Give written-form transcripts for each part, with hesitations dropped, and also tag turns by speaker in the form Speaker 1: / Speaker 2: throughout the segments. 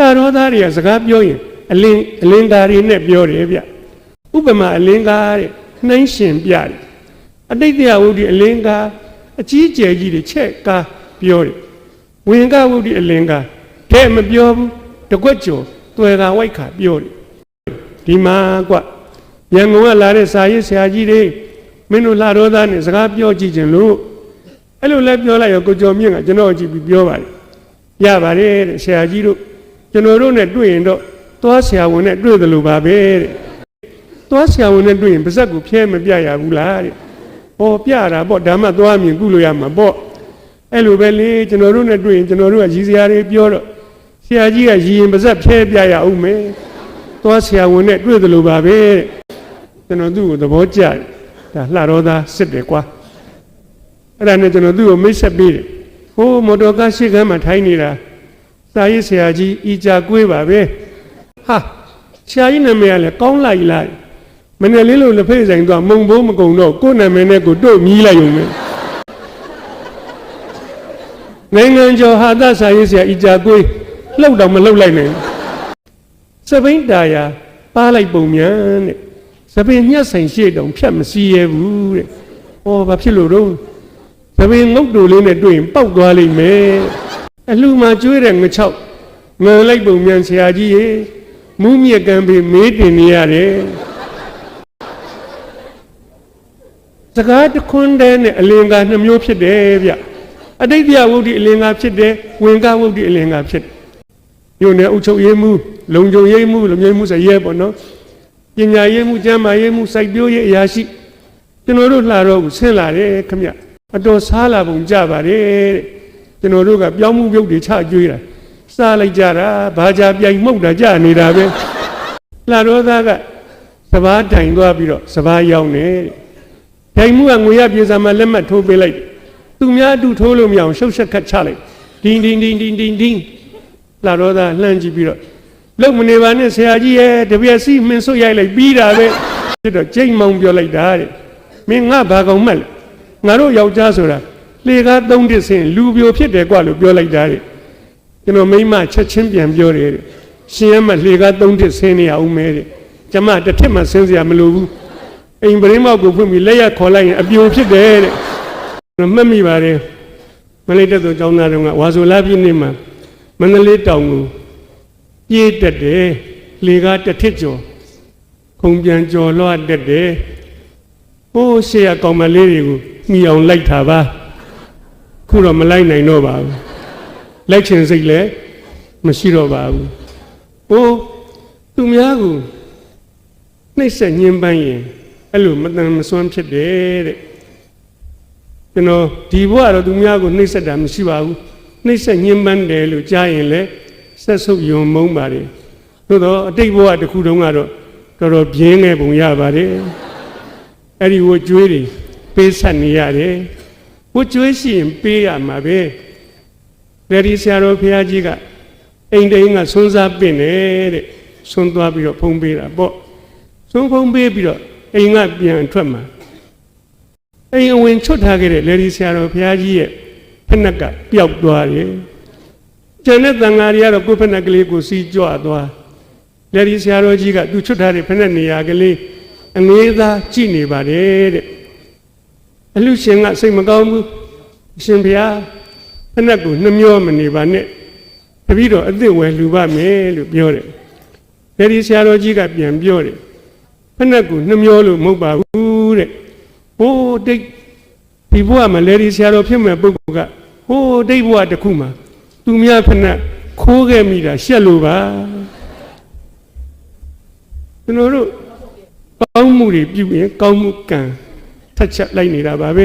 Speaker 1: လာတော်သားတွေကစကားပြောရင်အလင်းကားတွေနဲ့ပြောတယ်ဗျဥပမာအလင်းကားတဲ့နှိုင်းရှင်ပြတယ်အတိတ်တရားဝုဒ္ဓအလင်းကားအကြီးကျယ်ကြီးတွေချက်ကားပြောတယ်ဝင်ကားဝုဒ္ဓအလင်းကားတဲ့မပြောဘူးတကွက်ကျော်သွယ်ကာဝိုက်ခါပြောတယ်ဒီမှာကွရန်ကုန်ကလာတဲ့စာရေးဆရာကြီးတွေမင်းတို့လာတော်သားနဲ့စကားပြောကြည့်ခြင်းလို့အဲ့လိုလဲပြောလိုက်ရောကိုကျော်မြင့်ကကျွန်တော်ကြည့်ပြီးပြောပါတယ်ရပါတယ်တဲ့ဆရာကြီးတို့ကျွန်တော်တို့နဲ့တွေ့ရင်တော့သွားဆရာဝန်နဲ့တွေ့တယ်လို့ပါပဲတဲ့သွားဆရာဝန်နဲ့တွေ့ရင်ပါဇက်ကိုဖျဲမပြရဘူးလားတဲ့ဟောပြတာပေါ့ဒါမှသွားမြင်ကုလို့ရမှာပေါ့အဲ့လိုပဲလေကျွန်တော်တို့နဲ့တွေ့ရင်ကျွန်တော်တို့ကရည်စရာတွေပြောတော့ဆရာကြီးကရည်ရင်ပါဇက်ဖျဲပြရအောင်မယ်သွားဆရာဝန်နဲ့တွေ့တယ်လို့ပါပဲတဲ့ကျွန်တော်သူ့ကိုသဘောကျတယ်ဒါလှတော်သားစစ်တယ်ကွာအဲ့ဒါနဲ့ကျွန်တော်သူ့ကိုမိတ်ဆက်ပေးတယ်ဟိုးမော်တော်ကားရှိခန်းမှာထိုင်းနေတာစာရေးဆရာကြီးဤကြကွေးပါပဲဟာဆရာကြီးနာမည်ကလည်းကောင်းလိုက်လိုက်မနေ့လေးလို့လက်ဖေးဆိုင်သွားမုံဘိုးမကုံတော့ကိုယ်နာမည်နဲ့ကိုတို့မြည်လိုက်ုံပဲနိုင်ငံကျော်ဟာသစာရေးဆရာဤကြကွေးလှုပ်တော့မလှုပ်လိုက်နိုင်စပိန်တာယာပါလိုက်ပုံမြန်တဲ့စပိန်ညှက်ဆိုင်ရှိတုံဖြတ်မစည်းရဘူးတဲ့ဟောဘာဖြစ်လို့တော့စပိန်ငုတ်တူလေးနဲ့တွေ့ရင်ပောက်သွားလိမ့်မယ်အလှမှာကျွေးတဲ့ငချောက်ငန်လိုက်ပုံမြန်ဆရာကြီးရေမူးမြက်ကံပြီးမေးတင်နေရတယ်စကားတခွန်းတည်းနဲ့အလင်္ကာနှမျိုးဖြစ်တယ်ဗျအတိတ်ပြဝုဒ္ဓအလင်္ကာဖြစ်တယ်ဝင်ကဝုဒ္ဓအလင်္ကာဖြစ်တယ်ညို့နဲ့အုပ်ချုပ်ရေးမှုလုံခြုံရေးမှုလုံခြုံရေးမှုဆိုရဲပေါ့နော်ပညာရေးမှုကျမ်းမာရေးမှုစိုက်ပျိုးရေးအရာရှိကျွန်တော်တို့လှတော့ဆင်းလာတယ်ခမရအတော်စားလာပုံကြပါတယ်တဲ့ကျွန်တော်တို့ကပြောင်းမှုပြုတ်တွေချကျွေးတာစားလိုက်ကြတာဘာကြပြိုင်မှုတ်တာကြနေတာပဲလှတော်သားကစဘာတိုင်သွားပြီးတော့စဘာရောက်နေပြိုင်မှုကငွေရပြေစာမှာလက်မှတ်ထိုးပေးလိုက်သူများအတူထိုးလို့မရအောင်ရှုပ်ရှက်ခတ်ချလိုက်ဒင်းဒင်းဒင်းဒင်းဒင်းဒင်းလှတော်သားလှမ်းကြည့်ပြီးတော့လုံမနေပါနဲ့ဆရာကြီးရဲ့တပြက်စီမင်းဆွတ်ရိုက်လိုက်ပြီးတာပဲဖြစ်တော့ကျိတ်မောင်ပြောလိုက်တာတဲ့မင်းငါဘာကောင်မှတ်လဲငါတို့ယောက်ျားဆိုတာလေကားသုံးတစ်ဆင်းလူပြိုဖြစ်တယ်ကွလို့ပြောလိုက်တာတဲ့ကျွန်တော်မိမချက်ချင်းပြန်ပြောတယ်တဲ့ရှင်ရမလေကားသုံးတစ်ဆင်းနေအောင်မဲတဲ့ကျမတစ်ထစ်မှဆင်းစရာမလိုဘူးအိမ်ပရင်းမောက်ကိုဖွင့်ပြီးလက်ရခေါ်လိုက်ရင်အပြိုဖြစ်တယ်တဲ့ကျွန်တော်မှတ်မိပါတယ်မလေးတက်သူကျောင်းသားတော်ကဝါဆိုလာပြည့်နေ့မှာမန္တလေးတောင်ကိုပြေးတက်တယ်လေကားတစ်ထစ်ကျော်ခုံပြန်ကျော်လွှတ်တက်တယ်ဟိုးရှေ့ကကောင်မလေးတွေကိုမှီအောင်လိုက်တာပါခုတော့မလိုက်နိုင်တော့ပါဘူးလိုက်ချင်စိတ်လည်းမရှိတော့ပါဘူးဟိုးသူများကိုနှိမ့်ဆက်ညှဉ်းပန်းရင်အဲ့လိုမတန်မစွမ်းဖြစ်တယ်တဲ့ကျွန်တော်ဒီဘဝတော့သူများကိုနှိမ့်ဆက်တာမရှိပါဘူးနှိမ့်ဆက်ညှဉ်းပန်းတယ်လို့ကြားရင်လည်းဆက်ဆုပ်ယုံမုန်းပါတယ်သို့တော့အတိတ်ဘဝတစ်ခုတုန်းကတော့တော်တော်ပြင်းနေပုံရပါတယ်အဲ့ဒီဝကျွေးတွေပေးဆက်နေရတယ်ဝကျွေးရှိရင်ပေးရမှာပဲလက်ဒီဆရာတော်ဘုရားကြီးကအိမ်တိုင်းကဆွန်းစားပင့်တယ်တဲ့ဆွန်းသွားပြီးတော့ဖုံးပေးတာပေါ့ဆွန်းဖုံးပေးပြီးတော့အိမ်ကပြန်ထွက်မှာအိမ်အဝင်ချွတ်ထားခဲ့တဲ့လက်ဒီဆရာတော်ဘုရားကြီးရဲ့ဖက်နှက်ကပျောက်သွားတယ်ကျန်တဲ့သံဃာတွေကတော့ကိုယ်ဖက်နှက်ကလေးကိုစီးကြွသွားလက်ဒီဆရာတော်ကြီးကသူချွတ်ထားတဲ့ဖက်နှက်နေရာကလေးအငေးသားကြည့်နေပါတယ်တဲ့အလှရှင်ကစိတ်မကောင်းဘူးအရှင်ဘုရားဖက်နှက်ကိုနှမျောမနေပါနဲ့တပည့်တော်အစ်စ်ဝယ်လူပါမယ်လို့ပြောတယ်လက်ဒီဆရာတော်ကြီးကပြန်ပြောတယ်ဖက်နှက်ကိုနှမျောလို့မဟုတ်ပါဘူးတဲ့ဟိုးတိတ်ဒီဘဝမှာလက်ဒီဆရာတော်ဖြစ်မဲ့ပုဂ္ဂိုလ်ကဟိုးတိတ်ဘဝတစ်ခုမှာသူများဖက်နှက်ခိုးခဲ့မိတာရှက်လို့ပါကျွန်တော်တို့ကောင်းမှုတွေပြုရင်ကောင်းမှုကံထက်ချက်လိုက်နေတာပါပဲ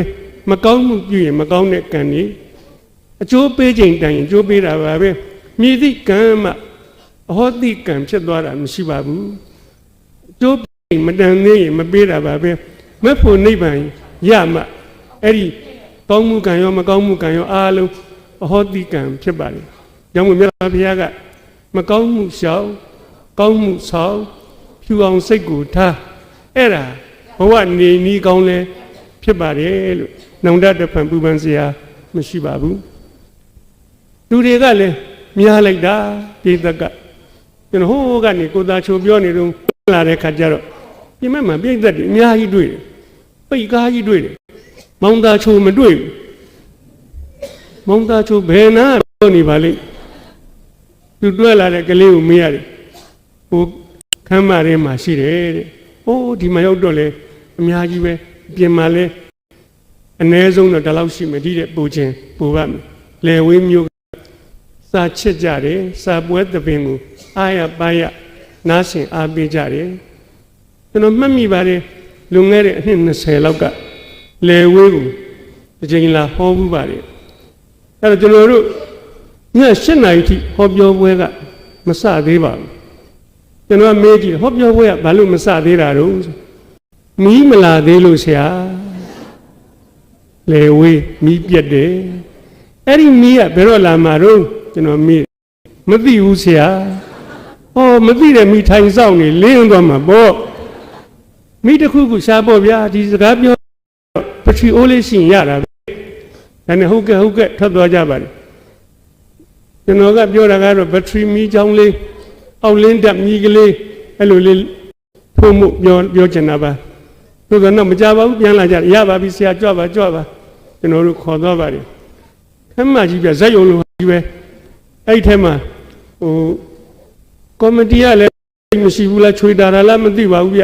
Speaker 1: မကောင်းမှုပြုရင်မကောင်းတဲ့ကံတွေအကျိုးပေးချိန်တိုင်အကျိုးပေးတာပါပဲမြည်သည့်ကံမှအဟောတိကံဖြစ်သွားတာမရှိပါဘူးအကျိုးပေးမတန်သေးရင်မပေးတာပါပဲမဖို့နိဗ္ဗာန်ရမှအဲ့ဒီကောင်းမှုကံရောမကောင်းမှုကံရောအားလုံးအဟောတိကံဖြစ်ပါလေကြောင့်မြတ်စွာဘုရားကမကောင်းမှုရှောင်ကောင်းမှုဆောင်ဖြူအောင်စိတ်ကိုထားအဲ့ဒါဘဝနေနီးကောင်းလဲဖြစ်ပါတယ်လို့နောင်တတဖန်ပူပန်စရာမရှိပါဘူးလူတွေကလည်း များလိုက်တာပြိတ္တကကျွန်တော်ဟိုးကနေကိုသားချိုပြောနေတော့လာတဲ့ခါကျတော့ပြင်မဲ့မှာပြိတ္တတွေအများကြီးတွေ့တယ်ပိတ်ကားကြီးတွေ့တယ်မောင်သားချိုမတွေ့ဘူးမောင်သားချိုဘယ်နာပြောနေပါလိမ့်သူတွေ့လာတဲ့ကလေးကိုမေးရတယ်ဟိုခမ်းမထဲမှာရှိတယ်တဲ့ဟိုးဒီမှာရောက်တော့လေအများကြီးပဲပြင်မှာလဲအ ਨੇ ဆုံးတော့ဒီလောက်ရှိမယ်ဒီတဲ့ပူခြင်းပူပါမယ်လေဝေးမျိုးစာချစ်ကြတယ်စာပွဲသပင်ကိုအားရပါရနားဆင်အားပေးကြတယ်ကျွန်တော်မှတ်မိပါတယ်လွန်ခဲ့တဲ့အနှစ်20လောက်ကလေဝေးကိုတစ်ချိန်လာဟောမှုပါတယ်အဲ့တော့ကျွန်တော်တို့ည7 နာရီထိဟောပြောပွဲကမစသေးပါဘူးကျွန်တော်မေးကြည့်ဟောပြောပွဲကဘာလို့မစသေးတာတော့မီးမလာသေးလို့ဆရာလေဝေးမီးပြတ်တယ်အဲ့ဒီမီးကဘယ်တော့လာမှာတော့ကျွန်တော်မေးမသိဘူးဆရာဟောမသိတယ်မီးထိုင်ဆောင်နေလင်းသွားမှာပေါ့မီးတစ်ခုခုရှားပေါ့ဗျာဒီစကားပြောပထရီအိုးလေးရှင်ရတာဒါနဲ့ဟုတ်ကဲ့ထွက်သွားကြပါလေကျွန်တော်ကပြောတာကတော့ဘက်ထရီမီးချောင်းလေးအောက်လင်းတက်မီးကလေးအဲ့လိုလေးထိုးမှုပြောချင်တာပါသို့သောတော့မကြပါဘူးပြန်လာကြရပါပြီဆရာကြွပါကျွန်တော်တို့ခေါ်သွားပါတယ်ခမ်းမကြီးပြဇက်ယုံလိုကြီးပဲအဲ့ထဲမှာဟိုကော်မတီကလည်းမရှိဘူးလားချွေတာလားမသိပါဘူးဗျ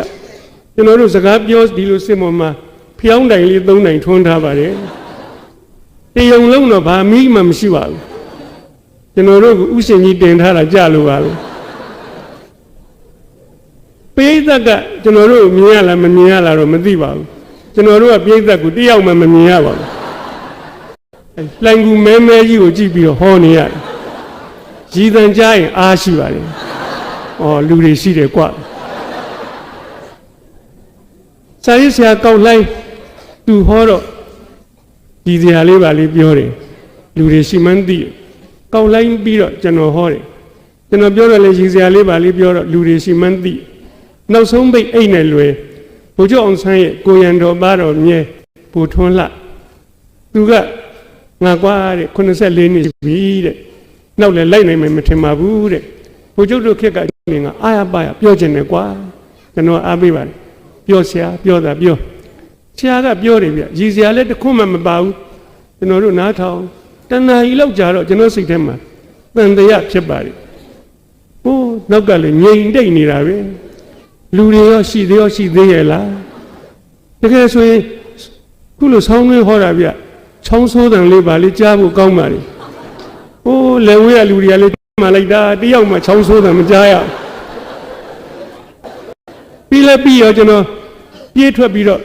Speaker 1: ကျွန်တော်တို့စကားပြောဒီလိုစစ်မော်မှာဖျောင်းတိုင်လေး3တိုင်ထွန်းထားပါတယ်တယုံလုံးတော့ဘာမီးမှမရှိပါဘူးကျွန်တော်တို့ကဥရှင်ကြီးတင်ထားတာကြလို့ပါပဲပိဋကတ်ကကျွန်တော်တို့မြင်ရလားမမြင်ရလားတော့မသိပါဘူးကျွန်တော်တို့ကပိဋကတ်ကိုတယောက်မှမမြင်ရပါဘူးလှိုင်ကူမဲကြီးကိုကြည့်ပြီးတော့ဟောနေရတယ်ရည်တန်ကြားရင်အားရှိပါတယ်ဩလူတွေရှိတယ်ကွာဆရာကောက်လိုက်သူဟောတော့ဒီစရာလေးပါလေးပြောတယ်လူတွေရှိမှန်းသိတယ်ကောက်လိုက်ပြီးတော့ကျွန်တော်ဟောတယ်ကျွန်တော်ပြောတော့လေရည်စရာလေးပါလေးပြောတော့လူတွေရှိမှန်းသိနောက်ဆုံးပိတ်အိတ်နဲ့လွယ်ဘုရားအောင်ဆန်းရဲ့ကိုရံတော်ပါတော်မြဲပူထွန်းလှသူကငါကွာတဲ့84နှစ်ပြီတဲ့နောက်လည်းလိုက်နိုင်မယ်မထင်ပါဘူးတဲ့ဘုရားတို့ခက်ကငါအားရပါရပြောချင်တယ်ကွာကျွန်တော်အားပေးပါတယ်ပြောဆရာပြောတာပြောဆရာကပြောတယ်ဗျရည်စရာလည်းတစ်ခုမှမပါဘူးကျွန်တော်တို့နားထောင်တဏှာကြီးလောက်ကြာတော့ကျွန်တော်စိတ်ထဲမှာတန်တရားဖြစ်ပါတယ်ဟိုးနောက်ကလည်းငြိမ်တိတ်နေတာပဲလူတွေရောရှိသေးရဲ့လားတကယ်ဆိုရင်ခုလိုဆောင်းလေးဟောတာဗျချောင်းဆိုးတန်လေးပါလေးကြားဖို့ကောင်းပါလေဟိုးလက်ဝဲရလူတွေကလေးမှလိုက်တာတယောက်မှချောင်းဆိုးတန်မကြားရပြီးရောကျွန်တော်ပြေးထွက်ပြီးတော့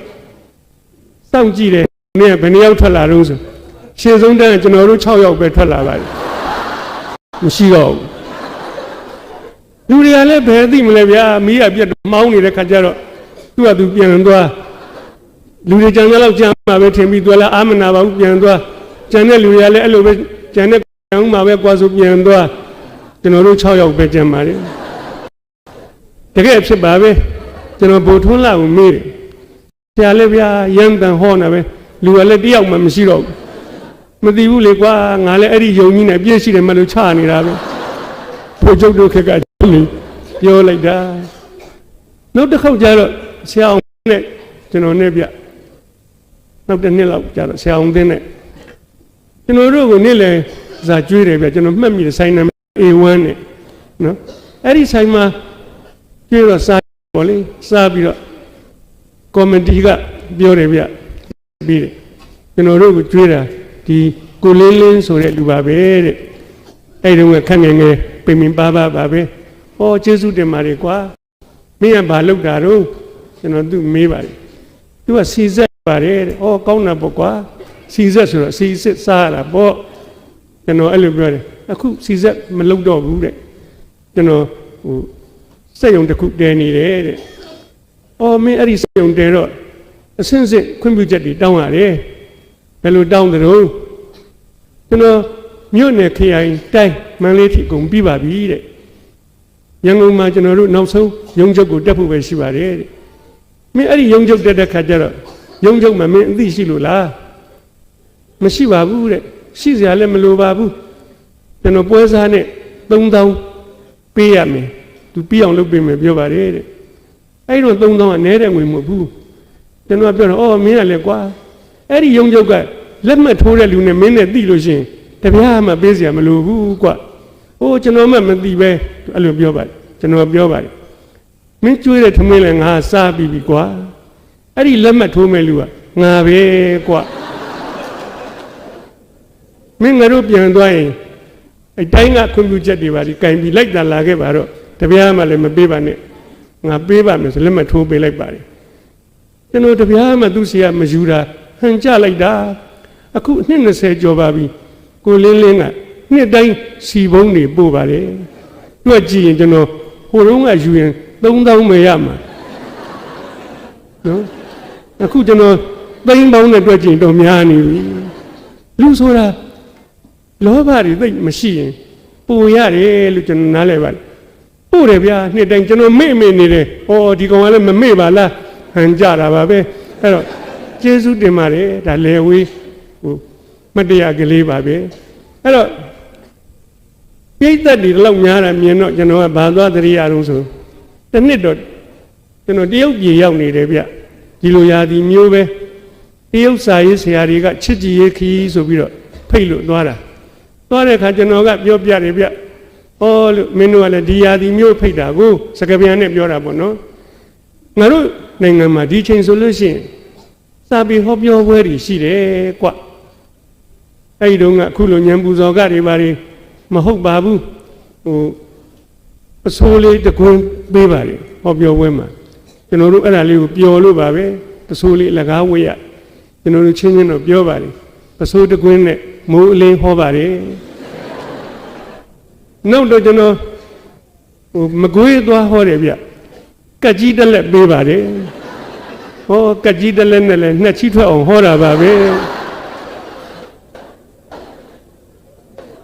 Speaker 1: စောင့်ကြည့်တယ်မင်းကဘယ်နှယောက်ထွက်လာတော့ဆိုရှေ့ဆုံးတန်းကျွန်တော်တို့6ယောက်ပဲထွက်လာပါတယ်မရှိတော့ဘူးလူတွေကလည်းဘယ်သိမလဲဗျာမီးရပြတ်မောင်းနေတဲ့ခါကျတော့သူ့ဟာသူပြန်သွားလူတွေကြံတဲ့လောက်ကြံမှာပဲထင်ပြီးသွားလားအာမနာပါဘူးပြန်သွားကြံတဲ့လူတွေကလည်းအဲ့လိုပဲကြံတဲ့ကြံမှာပဲကွာဆိုပြန်သွားကျွန်တော်တို့6ယောက်ပဲကြံပါတယ်တကယ်ဖြစ်ပါပဲကျွန်တော်ဘိုလ်ထွန်းလာကိုမေးတယ်ဆရာလည်းဗျာရမ်းတန်ဟောနေပဲလူကလည်းတယောက်မှမရှိတော့ဘူးမသိဘူးလေကွာငါလည်းအဲ့ဒီယုံကြီးနဲ့ပြည့်ရှိတယ်မလို့ချနေတာပဲဘုချုပ်တို့ခက်ကပြောလိုက်တာနောက်တစ်ခေါက်ကျတော့ဆရာအောင်နဲ့ကျွန်တော်နဲ့ဗျနောက်တစ်နှစ်လောက်ကျတော့ဆရာအောင်သိနဲ့ကျွန်တော်တို့ကိုနေ့လေစာကျွေးတယ်ဗျကျွန်တော်မှတ်မိတယ်ဆိုင်နာ A1 နဲ့နော်အဲ့ဒီဆိုင်မှာကျွေးတော့စာပေါ့လေစားပြီးတော့ကော်မတီကပြောတယ်ဗျပြီးတယ်ကျွန်တော်တို့ကိုကျွေးတာဒီကိုလင်းဆိုတဲ့လူပါပဲတဲ့အဲ့တုန်းကခက်ငယ်ငယ်ပင်ပင်ပါပါပဲဟောကျေးဇူးတင်ပါတယ်ကွာမင်းကဘာလုပ်တာတော့ကျွန်တော်သူ့မေးပါတယ်သူကစီစက်ပါတယ်တဲ့ဟောကောင်းတာပေါ့ကွာစီစက်ဆိုတော့စီစစ်စားရတာပေါ့ကျွန်တော်အဲ့လိုပြောတယ်အခုစီစက်မလုပ်တော့ဘူးတဲ့ကျွန်တော်ဟိုစက်ရုံတစ်ခုတည်နေတယ်တဲ့အော်မင်းအဲ့ဒီစက်ရုံတည်တော့အစင်းစစ်ခွင့်ပြုချက်တွေတောင်းရတယ်ဘယ်လိုတောင်းတယ်တော့ကျွန်တော်မြို့နယ်ခရိုင်တိုင်းမန္တလေးထိကုန်ပြီးပါပြီတဲ့ရန်ကုန်မှာကျွန်တော်တို့နောက်ဆုံးရုံးချုပ်ကိုတက်ဖို့ပဲရှိပါတယ်တဲ့မင်းအဲ့ဒီရုံးချုပ်တက်တဲ့ခါကျတော့ရုံးချုပ်မှာမင်းအသိရှိလို့လားမရှိပါဘူးတဲ့ရှိစရာလည်းမလိုပါဘူးကျွန်တော်ပွဲစားနဲ့ 3000ပေးရမယ်သူပြီးအောင်လုပ်ပေးမယ်ပြောပါတယ်တဲ့အဲ့တော့3000ကနဲတဲ့ငွေမဟုတ်ဘူးကျွန်တော်ပြောတော့အော်မင်းကလည်းကွာအဲ့ဒီရုံးချုပ်ကလက်မှတ်ထိုးတဲ့လူနဲ့မင်းနဲ့တိလို့ရှိရင်တပြားမှပေးစရာမလိုဘူးကွာအိုးကျွန်တော်မှမသိပဲအဲ့လိုပြောပါတယ်ကျွန်တော်ပြောပါတယ်မင်းကျွေးတဲ့ထမင်းလည်းငါစားပြီးပြီကွာအဲ့ဒီလက်မှတ်ထိုးမဲ့လူကငါပဲကွာမင်းငါတို့ပြန်သွားရင်အတိုင်းကခွင့်ပြုချက်တွေပါဒီကင်ပြီးလိုက်တာလာခဲ့ပါတော့တပြားမှလည်းမပေးပါနဲ့ငါပေးပါမယ်ဆိုလက်မှတ်ထိုးပေးလိုက်ပါတယ်ကျွန်တော်တပြားမှသူ့ဆီကမယူတာဟန်ကြလိုက်တာအခုနှစ်20ကျော်ပါပြီကိုလင်းလင်းကနှစ်တိုင်းစီပုံးတွေပို့ပါတယ်တွက်ကြည့်ရင်ကျွန်တော်ဟိုတုန်းကယူရင်3000ပဲရမှာနော်အခုကျွန်တော်သိန်းပေါင်းနဲ့တွက်ကြည့်တော့များနေပြီလူဆိုတာလောဘတွေသိမရှိရင်ပိုရတယ်လို့ကျွန်တော်နားလည်ပါတယ်ပို့တယ်ဗျာနှစ်တိုင်းကျွန်တော်မေ့နေတယ်ဟောဒီကောင်ကလည်းမမေ့ပါလားဟန်ကြတာပါပဲအဲ့တော့ကျေးဇူးတင်ပါတယ်ဒါလေဝေးဟိုမတရားကလေးပါပဲအဲ့တော့ပြိဿတ်တွေလောက်များတာမြင်တော့ကျွန်တော်ကဘာသွားတရိယာတော့ဆိုတစ်နှစ်တော့ကျွန်တော်တရုတ်ပြည်ရောက်နေတယ်ဗျဒီလိုရာဒီမျိုးပဲတရုတ်စာရေးဆရာတွေကချစ်ကြည်ရေးခီးဆိုပြီးတော့ဖိတ်လို့သွားတဲ့အခါကျွန်တော်ကပြောပြတယ်ဗျဩလို့မင်းတို့ကလည်းဒီရာဒီမျိုးဖိတ်တာကိုစကားပြန်နဲ့ပြောတာပေါ့နော်ငါတို့နိုင်ငံမှာဒီချိန်ဆိုလို့ရှိရင်စာပေဟောပြောပွဲတွေရှိတယ်ကွအဲ့ဒီတုန်းကအခုလိုဉာဏ်ပူဇော်ကတွေပါတွေမဟုတ်ပါဘူးဟိုအစိုးလေးတကွန်းပေးပါလေဟောပြောပွဲမှာကျွန်တော်တို့အဲ့ဒါလေးကိုပျော်လို့ပါပဲအစိုးလေးလကားဝေးရကျွန်တော်တို့ချင်းချင်းတော့ပြောပါလေအစိုးတကွန်းနဲ့မိုးအလင်းဟောပါတယ်နောက်တော့ကျွန်တော်ဟိုမကွေးသွားဟောတယ်ဗျကက်ကြီးတက်လက်ပေးပါတယ်ဟောကက်ကြီးတက်လက်နဲ့လည်းနှစ်ချီထွက်အောင်ဟောတာပါပဲ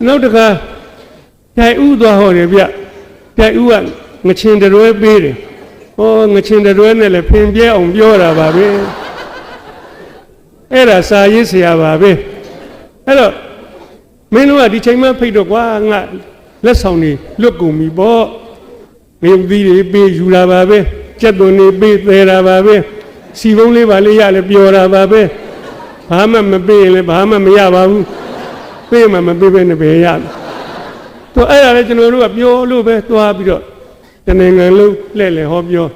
Speaker 1: နောက်တစ်ခါကြိုင်ဥသွားဟောတယ်ဗျကြိုင်ဥကငချင်တရွဲပေးတယ်ဟောငချင်တရွဲနဲ့လည်းဖင်ပြဲအောင်ပြောတာပါပဲအဲ့ဒါစာရေးဆရာပါပဲအဲ့တော့မင်းတို့ကဒီချိန်မှဖိတ်တော့ကွာငါလက်ဆောင်တွေလွတ်ကုန်ပြီပေါ့ငရုတ်သီးတွေပေးယူလာပါပဲကြက်သွန်တွေပေးသေးတာပါပဲစီပုံးလေးပါလေးရလဲပျော်တာပါပဲဘာမှမပေးရင်လည်းဘာမှမရပါဘူးပေးမှမပေးဘဲနဲ့ပဲရသူအဲ့ဒါလည်းကျွန်တော်တို့ကပြောလို့ပဲသွားပြီးတော့တနိုင်ငံလုံးလဲဟောပြော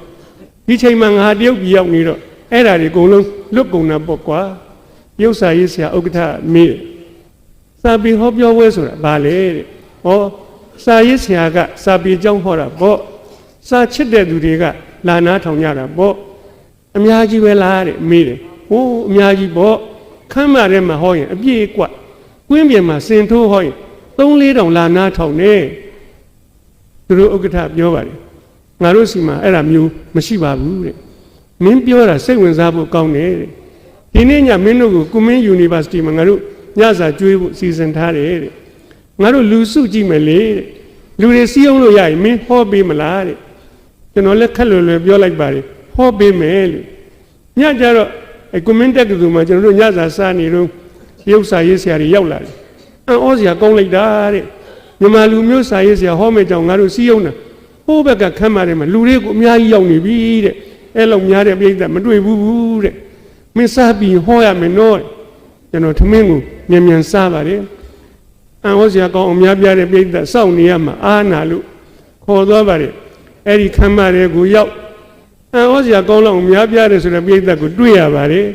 Speaker 1: ဒီချိန်မှာငါတရုတ်ပြည်ရောက်နေတော့အဲ့ဒါတွေအကုန်လုံးလွတ်ကုန်တာပေါ့ကွာရုပ်စာရေးဆရာဥက္ကဋ္ဌမေးစာပေဟောပြောပွဲဆိုတာဘာလဲတဲ့ဟောစာရေးဆရာကစာပေအကြောင်းဟောတာပေါ့စာချစ်တဲ့သူတွေကလာနာထောင်ကြတာပေါ့အများကြီးပဲလားတဲ့မေးတယ်ဟိုးအများကြီးပေါ့ခမ်းမထဲမှာဟောရင်အပြည့်ကွကွင်းပြင်မှာစင်ထိုးဟောရင်3-4တောင်လာနာထောင်နေသူတို့ဥက္ကဋ္ဌပြောပါတယ်ငါတို့စီမှာအဲ့ဒါမျိုးမရှိပါဘူးတဲ့မင်းပြောတာစိတ်ဝင်စားဖို့ကောင်းတယ်တဲ့ဒီနေ့ညမင်းတို့ကိုကွန်မင်း University မှာငါတို့ညစာကျွေးဖို့စီစဉ်ထားတယ်တဲ့ငါတို့လူစုကြည့်မယ်လေတဲ့လူတွေစီးအောင်လို့ရရင်မင်းဟောပေးမလားတဲ့ကျွန်တော်လည်းခက်လွယ်လွယ်ပြောလိုက်ပါတယ်ဟောပေးမယ်လို့ညကြတော့ကွန်မင်းတက်ကတူမှာကျွန်တော်တို့ညစာစားနေတော့ရုပ်စာရေးဆရာတွေရောက်လာတယ်အံ့ဩစရာကောင်းလိုက်တာတဲ့မြန်မာလူမျိုးစာရေးဆရာဟောမယ်ကြောင့်ငါတို့စီးအောင်တာဟိုးဘက်ကခမ်းပါတယ်မှာလူတွေကိုအများကြီးရောက်နေပြီတဲ့အဲ့လောက်များတဲ့ပြိဿမတွေ့ဘူးတဲ့မင်းစားပြီးဟောရမယ်နော်ကျွန်တော်ထမင်းကိုမြန်စားပါတယ်အံ့ဩစရာကောင်းအများပြားတဲ့ပြိဿစောင့်နေရမှာအာနာလို့ခေါ်သွားပါတယ်အဲ့ဒီခမ်းပါတယ်ကိုရောက်အံ့ဩစရာကောင်းလောက်အများပြားတယ်ဆိုတဲ့ပြိဿကိုတွေ့ရပါတယ်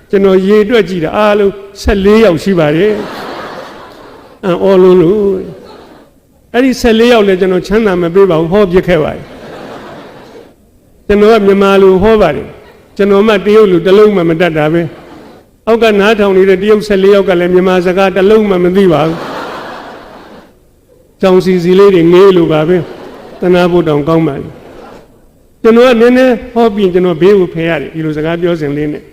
Speaker 1: ကျွန်တော်ရေတွက်ကြည့်တာအားလုံး14ယောက်ရှိပါတယ်အံ့ဩလုံးလို့အဲ့ဒီ14ယောက်လည်းကျွန်တော်ချမ်းသာမပေးပါဘူးဟောပြခဲ့ပါတယ်ကျွန်တော်ကမြန်မာလူဟောပါတယ်ကျွန်တော်မှတရုတ်လူတစ်လုံးမှမတတ်တာပဲအောက်ကနားထောင်နေတဲ့တရုတ်14ယောက်ကလည်းမြန်မာစကားတစ်လုံးမှမသိပါဘူးကြောင်စီလေးတွေငေးလို့ပါပဲတနာဖို့တောင်ကောင်းပါလေကျွန်တော်ကနည်းနည်းဟောပြီးကျွန်တော်ဘေးကိုဖယ်ရတယ်ဒီလိုစကားပြောစဉ်လေးနဲ့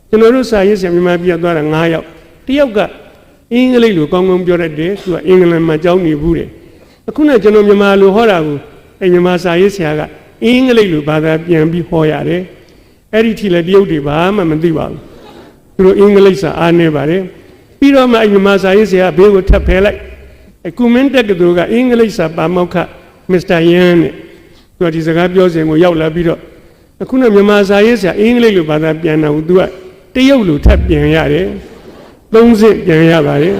Speaker 1: ကျွန်တော်တို့စာရေးဆရာမြန်မာပြည်သွားတာ9ယောက်တယောက်ကအင်္ဂလိပ်လိုကောင်းကောင်းပြောတတ်တယ်သူကအင်္ဂလန်မှာကျောင်းနေဘူးတယ်အခုနကကျွန်တော်မြန်မာလိုဟောတာကိုမြန်မာစာရေးဆရာကအင်္ဂလိပ်လိုဘာသာပြန်ပြီးဟောရတယ်အဲ့ဒီထီလည်းတရုတ်တွေဘာမှမသိပါဘူးသူတို့အင်္ဂလိပ်စာအားနေပါတယ်ပြီးတော့မှမြန်မာစာရေးဆရာဘေးကိုထပ်ဖယ်လိုက် ကူမင်းတက်ကတူကအင်္ဂလိပ်စာပါမောက္ခမစ္စတာယန်နဲ့သူကဒီစကားပြောစဉ်ကိုရောက်လာပြီးတော့အခုနမြန်မာစာရေးဆရာအင်္ဂလိပ်လိုဘာသာပြန်တာကိုသူကတရုတ်လိုထပ်ပြန်ရတယ်သုံးစစ်ပြန်ရပါတယ်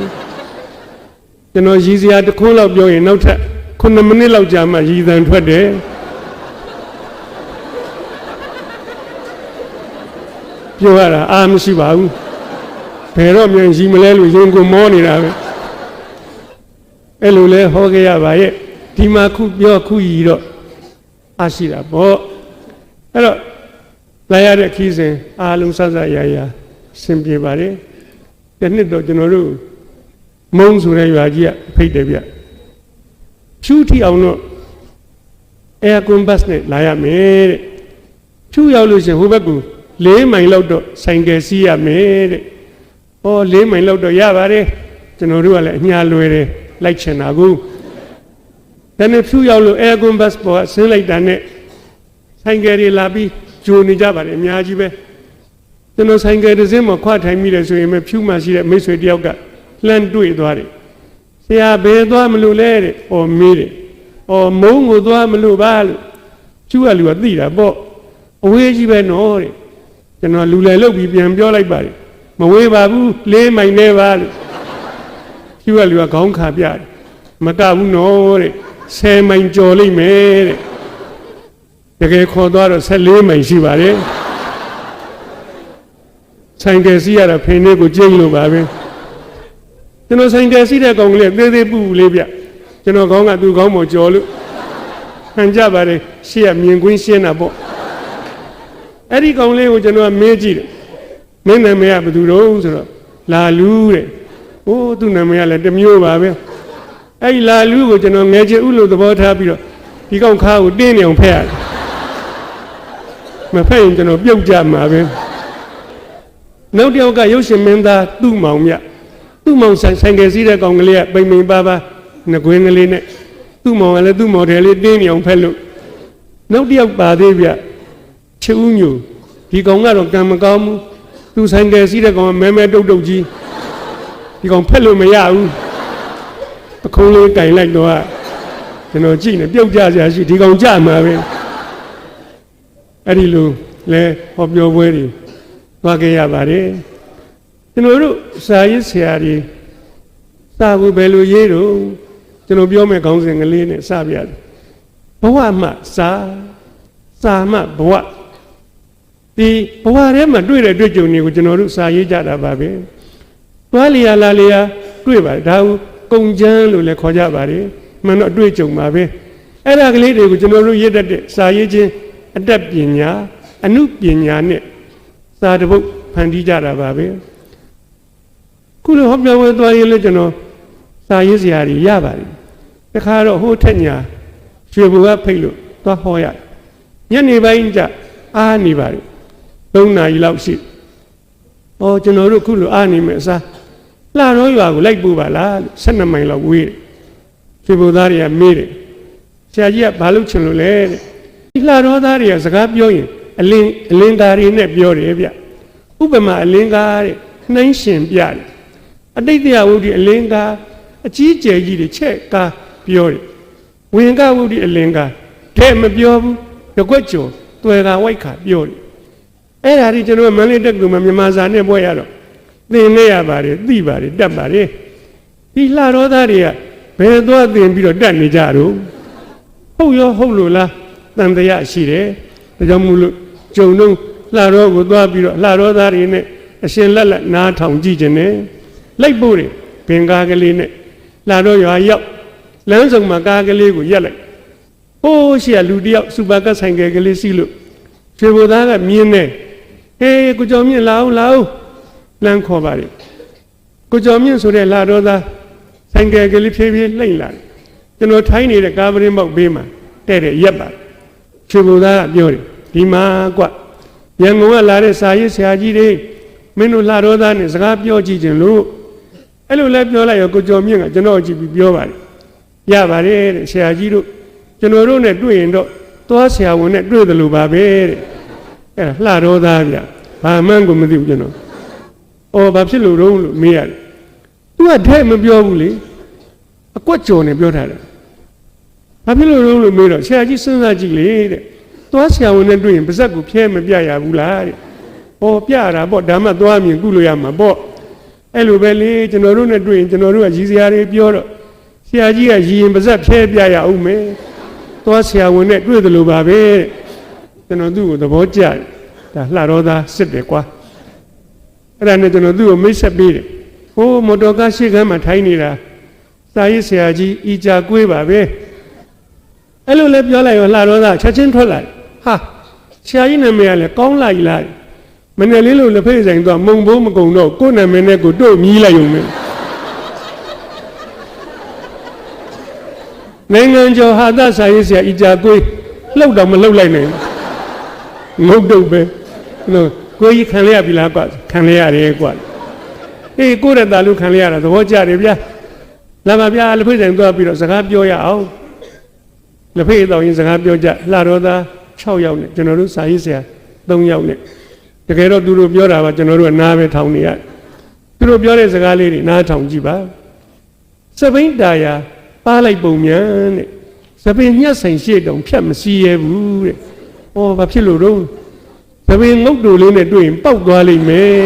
Speaker 1: ကျွန်တော်ရည်စရာတစ်ခွန်းလောက်ပြောရင်နောက်ထပ်9 မိနစ်လောက်ကြာမှရည်သံထွက်တယ်ပြောရတာအားမရှိပါဘူးဘယ်တော့မြန်ရည်မလဲလို့ရင်ကိုမောနေတာပဲအဲ့လိုလဲဟောခဲ့ရပါရဲ့ဒီမှာခုပြောခုရည်တော့အားရှိတာပေါ့အဲ့တော့လာရတဲ့ခီးစဉ်အားလုံးစစရရဆင်ပြေပါတယ်ဒီနှစ်တော့ကျွန်တော်တို့မုံဆိုတဲ့ရွာကြီးကဖိတ်တယ်ဗျဖြူထီအောင်တော့အဲကွန်ဘတ်နဲ့လာရမယ်တဲ့ဖြူရောက်လို့ရှင်ဟိုဘက်က4 မိုင်လောက်တော့ဆိုင်ကယ်စီးရမယ်တဲ့။အော်4 မိုင်လောက်တော့ရပါတယ်ကျွန်တော်တို့ကလည်းအညာလွယ်တယ်လိုက်ချင်တာကိုဒါနဲ့ဖြူရောက်လို့အဲကွန်ဘတ်ပေါ်ဆင်းလိုက်တာနဲ့ဆိုင်ကယ်တွေလာပြီးဂျိုနေကြပါတယ်အများကြီးပဲကျွန်တော်ဆိုင်ကယ်တစ်စင်းမှာခွာထိုင်မိတယ်ဆိုရင်ဖြူမှရှိတဲ့မိတ်ဆွေတယောက်ကလှမ်းတွေ့သွားတယ်ဆရာဘယ်သွားမလို့လဲတဲ့။အော်မေးတယ်။အော်မုံကိုသွားမလို့ပါလို့ဖြူကလူကသိတာပေါ့အဝေးကြီးပဲနော်တဲ့ကျွန်တော်လူလည်လုတ်ပြီးပြန်ပြောလိုက်ပါတယ်မဝေးပါဘူး4 မိုင်နဲ့ပါလို့ဖြူကလူကခေါင်းခါပြတယ်မကဘူးနော်တဲ့10 မိုင်ကျော်လိမ့်မယ်တဲ့တကယ်ခေါ်သွားတော့14 မိုင်ရှိပါတယ်ဆိုင်ကယ်စီးရတာဖိနေကိုကြိတ်လို့ပါပဲကျွန်တော်ဆိုင်ကယ်စီးတဲ့ကောင်ကလေးသေးသေးပူလေးဗျကျွန်တော်ခေါင်းကသူ့ခေါင်းပေါ်ကျော်လို့ဟန်ကြပါတယ်ရှေ့ကမြင်ကွင်းရှင်းတာပေါ့အဲ့ဒီကောင်လေးကိုကျွန်တော်ကမေးကြည့်တယ်မင်းနာမည်ကဘယ်သူတော့ဆိုတော့လာလူတဲ့ဟိုးသူ့နာမည်ကလည်းတစ်မျိုးပါပဲအဲ့ဒီလာလူကိုကျွန်တော်ငယ်ချင်ဥလို့သဘောထားပြီးတော့ဒီကောင်ခါကိုတင်းနေအောင်ဖက်ရတယ်မဖက်ရင်ကျွန်တော်ပြုတ်ကြမှာပဲနောက်တစ်ယောက်ကရုပ်ရှင်မင်းသားသူ့မောင်မြသူ့မောင်ဆိုင်ကယ်စီးတဲ့ကောင်ကလေးကပိန်ပိန်ပါပါငကွင်းကလေးနဲ့သူ့မောင်ကလည်းသူ့မော်ဒယ်လေးတင်းနေအောင်ဖက်လို့နောက်တစ်ယောက်ပါသေးဗျချူးညူဒီကောင်ကတော့ကံမကောင်းဘူးသူဆိုင်ကယ်စီးတဲ့ကောင်ကမဲမဲတုတ်တုတ်ကြီးဒီကောင်ဖက်လို့မရဘူးအခုံးလေးကင်လိုက်တော့ကျွန်တော်ကြည့်နေပြုတ်ကြစရာရှိဒီကောင်ကြမှာပဲအဲ့ဒီလိုလဲဟောပြောပွဲတွေသွားခဲ့ရပါတယ်ကျွန်တော်တို့စာရေးဆရာတွေစာကိုဘယ်လိုရေးတော့ကျွန်တော်ပြောမယ်ခေါင်းစဉ်ကလေးနဲ့စပြရတယ်ဘဝမှစာမှဘဝဒီဘဝထဲမှာတွေ့တဲ့တွေ့ကြုံတွေကိုကျွန်တော်တို့စာရေးကြတာပါပဲသွားလျာလာလျာတွေ့ပါတယ်ဒါကိုကုံချမ်းလို့လည်းခေါ်ကြပါတယ်မှန်တော့တွေ့ကြုံပါပဲအဲ့ဒါကလေးတွေကိုကျွန်တော်တို့ရေးတတ်တဲ့စာရေးခြင်းအတတ်ပညာအနုပညာနဲ့စာတပုတ်ဖန်တီးကြတာပါပဲခုလိုဟောပြောပွဲသွားရင်လည်းကျွန်တော်စာရေးစရာတွေရပါတယ်တခါတော့ဟိုထက်ညာရွှေဘူကဖိတ်လို့သွားဟောရတယ်ညနေပိုင်းကျအားနေပါတယ်3 နာရီလောက်ရှိ။အော်ကျွန်တော်တို့ခုလိုအားနေမယ်အစားလှရောရွာကိုလိုက်ပို့ပါလားလို့12 မိုင်လောက်ဝေးတယ်။ရွှေဘူသားတွေကမေးတယ်။ဆရာကြီးကဘာလို့ချင်လို့လဲတဲ့။ဒီလှရောသားတွေကစကားပြောရင်အလင်းသားတွေနဲ့ပြောတယ်ဗျ။ဥပမာအလင်းကားတဲ့နှိုင်းရှင်ပြတယ်။အတိတ်တရားဝုဒ္ဓအလင်းကားအကြီးကျယ်ကြီးတွေချက်ကားပြောတယ်။ဝင်ကဝုဒ္ဓအလင်းကားတဲ့မပြောဘူး။တကွက်ကျော်တွယ်ကဝိုက်ခါပြောတယ်အဲ့ဒါဒီကျွန်တော်မန္တလေးတက္ကသိုလ်မှာမြန်မာစာနဲ့ပွဲရတော့သင်နေရပါတယ်သိပါတယ်တတ်ပါတယ်ဒီလှရောသားတွေကဘယ်သွားသင်ပြီးတော့တတ်နေကြတော့ဟုတ်ရောဟုတ်လို့လားတန်တရားရှိတယ်ဒါကြောင့်မို့လို့ဂျုံတော့လှရောကိုသွားပြီးတော့လှရောသားတွေနဲ့အရှင်လက်လက်နားထောင်ကြည့်ခြင်းနဲ့လိုက်ပို့တယ်ဘင်္ဂါကလေးနဲ့လှရောရွာရောက်လမ်းဆောင်မှာကားကလေးကိုရက်လိုက်ဟိုးရှိရလူတယောက်စူပါကတ်ဆိုင်ကယ်ကလေးစီးလို့ရွှေဘူသားကမြင်းနေဟေးကိုကျော်မြင့်လာအောင်လမ်းခေါ်ပါလေကိုကျော်မြင့်ဆိုတဲ့လာတော့သားဆိုင်ကယ်ကလေးဖြည်းဖြည်းလှိမ့်လာတယ်ကျွန်တော်ထိုင်းနေတဲ့ကားပရင်းပေါက်ဘေးမှာတဲ့တဲ့ရက်ပါရွှေဘူသားကပြောတယ်ဒီမှာကွရန်ကုန်ကလာတဲ့စာရေးဆရာကြီးတွေမင်းတို့လာတော့သားနဲ့စကားပြောကြည့်ခြင်းလို့အဲ့လိုလဲပြောလိုက်ရောကိုကျော်မြင့်ကကျွန်တော်ကြည့်ပြီးပြောပါတယ်ရပါတယ်တဲ့ဆရာကြီးတို့ကျွန်တော်တို့နဲ့တွေ့ရင်တော့သွားဆရာဝန်နဲ့တွေ့တယ်လို့ပါပဲတဲ့အဲ့လှတော့သားဗျဘာမှန်းကိုမသိဘူးကျွန်တော်အော်ဘာဖြစ်လို့တော့လို့မေးရတယ်သူကထဲမပြောဘူးလေ အကွက်ကြော်နေပြောထားတယ်ဘာဖြစ်လို့မေးတော့ဆရာကြီးစဉ်းစားကြည့်လေတဲ့သွားဆရာဝန်နဲ့တွေ့ရင်ပါဇက်ကိုဖျဲမပြရဘူးလားတဲ့ဟောပြတာပေါ့ဒါမှသွားမြင်ကုလို့ရမှာပေါ့အဲ့လိုပဲလေကျွန်တော်တို့နဲ့တွေ့ရင်ကျွန်တော်တို့ကရည်စရာတွေပြောတော့ဆရာကြီးကရည်ရင်ပါဇက်ဖျဲပြရအောင်မယ်သွားဆရာဝန်နဲ့တွေ့တယ်လို့ပါပဲကျွန်တော်သူ့ကိုသဘောကျတယ်ဒါလှတော်သားစစ်တယ်ကွာအဲ့ဒါနဲ့ကျွန်တော်သူ့ကိုမိတ်ဆက်ပေးတယ်ဟိုးမော်တော်ကားရှေ့ကမ်းမှာထိုင်းနေတာစာရေးဆရာကြီးဤကြကွေးပါပဲအဲ့လိုလဲပြောလိုက်ရောလှတော်သားချက်ချင်းထွက်လာဟာဆရာကြီးနာမည်ကလည်းကောင်းလိုက်လားမနေ့လေးလို့လက်ဖေးဆိုင်သွားမုံဘိုးမကုံတော့ကိုယ်နာမည်နဲ့ကိုတို့မြည်လိုက်ုံနဲ့နိုင်ငံကျော်ဟာသစာရေးဆရာဤကြကွေးလှုပ်တော့မလှုပ်လိုက်နိုင်ငုတ်တုတ်ပဲနော်ကိုကြီးခံရပြီလားကွာခံရရတယ်ကွာအေးကိုရတာလူခံရတာသဘောကျတယ်ဗျာလာပါဗျာလက်ဖေးဆိုင်သွားပြီးတော့စကားပြောရအောင်လက်ဖေးတော်ရင်စကားပြောကြလှတော်သား6ယောက်နဲ့ကျွန်တော်တို့စာရေးဆရာ3ယောက်နဲ့တကယ်တော့သူတို့ပြောတာပါကျွန်တော်တို့ကနားပဲထောင်နေရသူတို့ပြောတဲ့စကားလေးတွေနားထောင်ကြည့်ပါစပိန်တာယာပါလိုက်ပုံမြန်တဲ့စပိန်ညှက်ဆိုင်ရှေ့တုံဖြတ်မစီးရဘူးတဲ့ဟောဘာဖြစ်လို့တော့စပိန်ငုတ်တူလေးနဲ့တွေ့ရင်ပေါက်သွားလိမ့်မယ်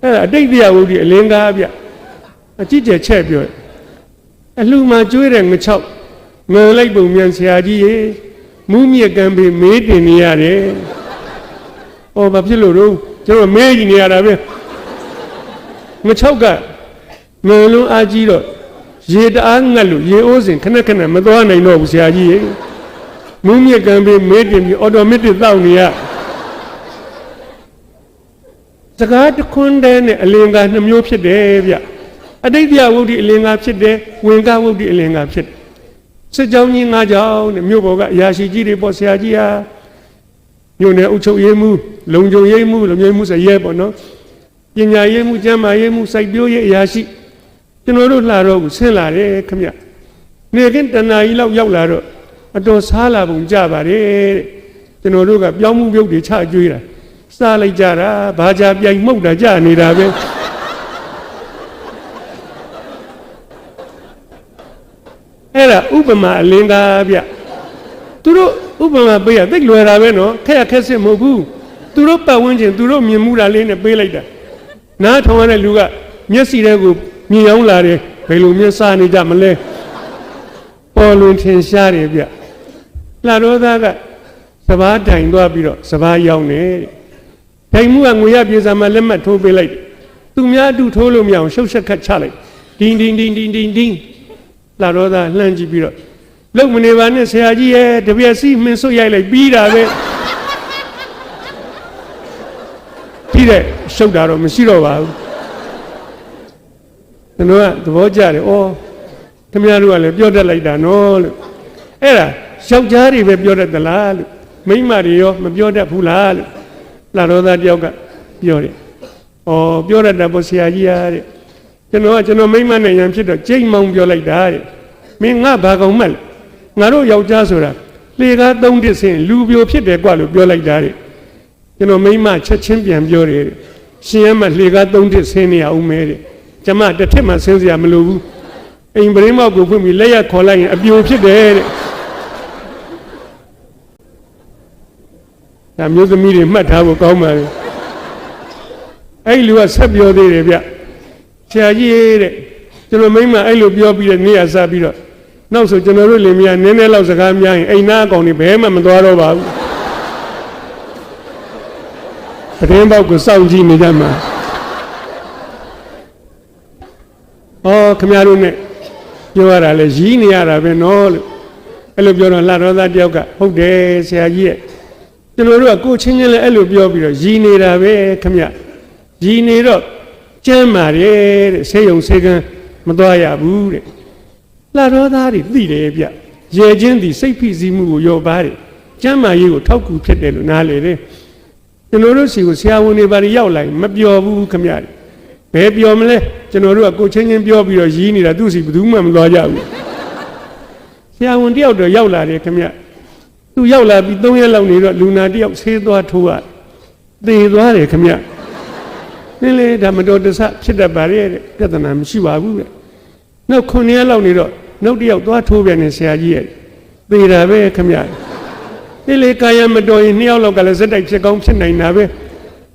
Speaker 1: အဲ့ဒါအတိတ်တရားဝုဒ္ဓအလင်းကားဗျအကြည့်ကျချက်ပြောအလှမှာကျွေးတဲ့ငချောက်ငယ်လိုက်ပုံမြန်ဆရာကြီးရေမူးမြက်ကံပေးမေးတင်နေရတယ်ဟောဘာဖြစ်လို့တော့ကျွန်တော်မေးကြည့်နေရတာပဲငချောက်ကငယ်လုံးအားကြီးတော့ရေတအားငတ်လို့ရေအိုးစင်ခဏခဏမသွားနိုင်တော့ဘူးဆရာကြီးရေမူးမြက်ကံပေးမေးတင်ပြီးအော်တိုမက်တစ်တောက်နေရစကားတခွန်းတည်းနဲ့အလင်္ကာ2မျိုးဖြစ်တယ်ဗျအတိတ်တရားဝုဒ္ဓအလင်္ကာဖြစ်တယ်ဝင်ကဝုဒ္ဓအလင်္ကာဖြစ်တယ်စစ်ကြောင်းကြီး9ကြောင်းနဲ့မြို့ပေါ်ကအရာရှိကြီးတွေပေါ့ဆရာကြီးဟာမြို့နယ်အုပ်ချုပ်ရေးမှုလုံခြုံရေးမှုလုံခြုံရေးမှုဆိုရဲပေါ့နော်ပညာရေးမှုကျန်းမာရေးမှုစိုက်ပျိုးရေးအရာရှိကျွန်တော်တို့လှတော့ကိုဆင်းလာတယ်ခင်ဗျနေကင်းတဏှာကြီးလောက်ရောက်လာတော့အတော်စားလာပုံကြပါတယ်တဲ့ကျွန်တော်တို့ကပြောင်းမှုပြုတ်တွေချကျွေးတာစားလိုက်ကြတာဘာကြပြိုင်မှုတ်တာကြနေတာပဲအဲ့ဒါဥပမာအလင်းကားဗျသူတို့ဥပမာပေးရသိလွယ်တာပဲနော်ခက်ခက်စစ်မဟုတ်ဘူးသူတို့ပတ်ဝန်းကျင်သူတို့မြင်မှုတာလေးနဲ့ပေးလိုက်တာနားထောင်ရတဲ့လူကမျက်စိတွေကိုမြင်အောင်လာတယ်ဘယ်လိုမျက်စားနေကြမလဲပေါ်လွင်ထင်ရှားတယ်ဗျလှတော်သားကစပားတိုင်သွားပြီးတော့စပားရောက်နေတိုင်မှုကငွေရပြေစာမှာလက်မှတ်ထိုးပေးလိုက်သူများအတူထိုးလို့မရအောင်ရှုပ်ရှက်ခတ်ချလိုက်ဒင်းဒင်းဒင်းဒင်းဒင်းဒင်းလာတော့သာလှမ်းကြည့်ပြီးတော့လုံမနေပါနဲ့ဆရာကြီးရဲ့တပြက်စီမင်းဆွတ်ရိုက်လိုက်ပြီးတာပဲပြီးတဲ့ရှုပ်တာတော့မရှိတော့ပါဘူးကျွန်တော်ကသဘောကျတယ်ဩခင်ဗျားတို့ကလည်းပြောတတ်လိုက်တာနော်လို့အဲ့ဒါယောက်ျားတွေပဲပြောတတ်သလားလို့မိန်းမတွေရောမပြောတတ်ဘူးလားလို့လာတော့သားတယောက်ကပြောတယ်ဩပြောတတ်တာပေါ့ဆရာကြီးရတဲ့ကျွန်တော်မိမ့်မနဲ့ရံဖြစ်တော့ကြိတ်မောင်ပြောလိုက်တာတဲ့မင်းငါဘာကောင်မှတ်လဲငါတို့ယောက်ျားဆိုတာလေကား3တစ်ဆင်းလူပြိုဖြစ်တယ်ကွာလို့ပြောလိုက်တာတဲ့ကျွန်တော်မိမ့်မချက်ချင်းပြန်ပြောတယ်ရှင်ရမလေကား3တစ်ဆင်းနေအောင်မဲတဲ့ကျမတစ်ထစ်မှဆင်းစရာမလိုဘူးအိမ်ပရင်းမောက်ကိုဖွင့်ပြီးလက်ရခေါ်လိုက်ရင်အပြိုဖြစ်တယ်တဲ့ဒါမျိုးသမီးတွေမှတ်ထားဖို့ကောင်းပါလေအဲ့လူကဆက်ပြောသေးတယ်ဗျဆရာကြီးတဲ့ကျွန်တော်မိမအဲ့လိုပြောပြီးတဲ့နေ့ရစားပြီးတော့နောက်ဆိုကျွန်တော်တို့လင်မယားနည်းနည်းလောက်စကားများရင်အိမ်သားအကောင်တွေဘယ်မှမသွားတော့ပါဘူးပရင်းပေါက်ကိုစောင့်ကြည့်နေကြမှာခမရတို့နဲ့ပြောရတာလဲရီးနေရတာပဲနော်လို့အဲ့လိုပြောတော့လှတော်သားတယောက်ကဟုတ်တယ်ဆရာကြီးရဲ့ကျွန်တော်တို့ကကိုချင်းချင်းလဲအဲ့လိုပြောပြီးတော့ရီးနေတာပဲခမရရီးနေတော့ကျမ်းမာတယ်တဲ့ဆေးရုံဆေးကန်းမသွားရဘူးတဲ့လှတော်သားတွေသိတယ်ဗျရဲချင်းသည်စိတ်ဖိစီးမှုကိုရောပါတယ်ကျမ်းမာရေးကိုထောက်ကူဖြစ်တယ်လို့နားလေတယ်ကျွန်တော်တို့စီကိုဆရာဝန်တွေပါရောက်လာရင်မပျော်ဘူးခမရဘယ်ပျော်မလဲကျွန်တော်တို့ကကိုချင်းချင်းပြောပြီးတော့ရီးနေတာသူ့စီဘယ်သူမှမသွားကြဘူးဆရာဝန်တယောက်တော့ရောက်လာတယ်ခမရသူရောက်လာပြီး3ရက်လောက်နေတော့လူနာတယောက်ဆေးသွားထိုးရသေသွားတယ်ခမရနည်းလေဒါမတော်တဆဖြစ်တတ်ပါရဲ့တဲ့ပြဿနာမရှိပါဘူးတဲ့ နောက်9ရက်လောက်နေတော့နောက်တစ်ယောက်သွားထိုးပြန်နေဆရာကြီးရဲ့သေတာပဲခမရဒီလေကာယမတော်ရင်2ယောက်လောက်ကလည်းစက်တိုက်ဖြစ်ကောင်းဖြစ်နိုင်တာပဲ